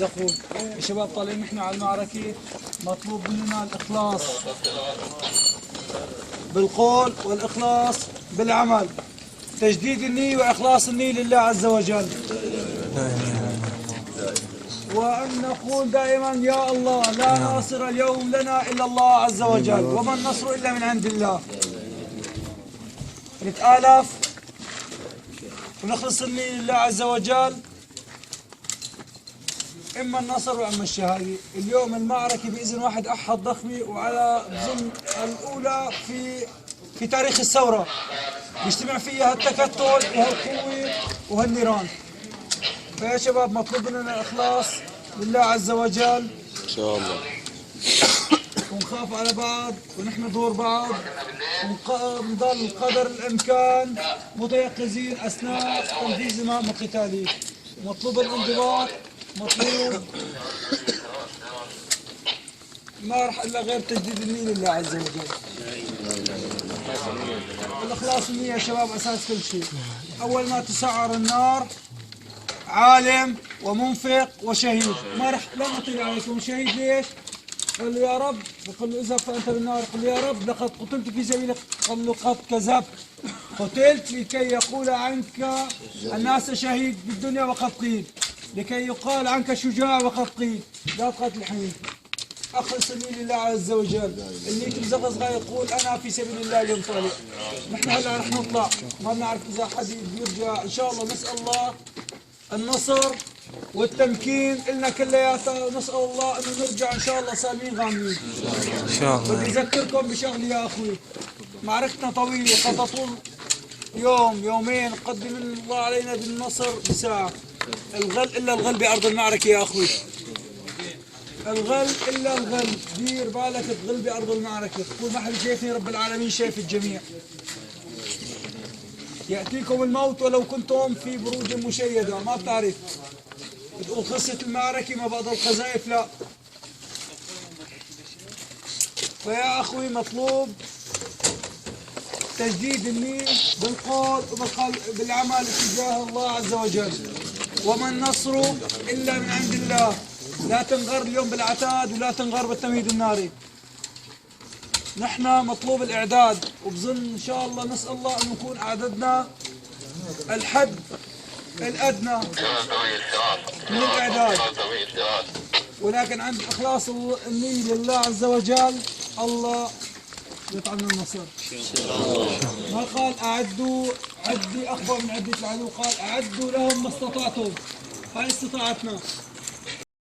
يقول يا شباب طالعين نحن على المعركة، مطلوب مننا الإخلاص بالقول والإخلاص بالعمل، تجديد النية وإخلاص النية لله عز وجل، وأن نقول دائما يا الله لا ناصر اليوم لنا إلا الله عز وجل، وما النصر إلا من عند الله. نتآلف ونخلص النية لله عز وجل، إما النصر وإما الشهادة. اليوم المعركة بإذن واحد أحد ضخمة، وعلى بظن الأولى في تاريخ الثورة بيجتمع فيها التكتل وهالقوة وهالنيران. فيا شباب مطلوب مننا الإخلاص لله عز وجل إن شاء الله، ونخاف على بعض ونحمي دور بعض، ونضل قدر الإمكان متيقظين أثناء تنفيذ المهام القتالية. مطلوب الانضباط، مطلوب ما رح إلا غير تجديد النية لله عز وجل. الإخلاص النية يا شباب أساس كل شيء. أول ما تسعر النار عالم ومنفق وشهيد، ما رح لا نطيل عليكم. شهيد ليش؟ قال له يا رب، قال له إذا فأنت بالنار، قال له يا رب لقد قتلت في سبيلك، قال له قد كذبت، قتلت لكي يقول عنك الناس شهيد بالدنيا وقد قيل، لكي يقال عنك شجاع وقد قيل، لا تقاتل الحميد. أخلص النية لله عز وجل. اللي تمزغزغ يقول أنا في سبيل الله اليوم طالع. نحن هلا رح نطلع، ما بنعرف إذا حد بيرجع، إن شاء الله نسأل الله النصر والتمكين إلنا كلياتنا، نسأل الله إنه نرجع إن شاء الله سالمين غانمين. إن شاء الله. بدي أذكركم بشغلة يا أخوي، معركتنا طويلة قد تطول يوم يومين، قدم الله علينا بالنصر بساعة. الغل إلا الغل بأرض المعركة يا أخوي، الغل إلا الغل. دير بالك تغل بأرض المعركة، تقول ما حد شايفني، رب العالمين شايف الجميع. يأتيكم الموت ولو كنتم في بروج مشيدة، ما بتعرف بتقول خلصت المعركة ما بقدر القذائف، لا. فيا أخوي مطلوب تجديد النية بالقول بالعمل تجاه الله عز وجل، وما النصر إلا من عند الله. لا تنغر اليوم بالعتاد ولا تنغر بالتمهيد الناري. نحن مطلوب الإعداد، وبظن إن شاء الله نسأل الله أن يكون عددنا الحد الأدنى من الإعداد، ولكن عند إخلاص النية لله عز وجل الله يطعمنا النصر. ما قال أعدوا عدي أخبر من عدة العدو، قال أعدوا لهم ما استطعتم. هاي استطاعتنا.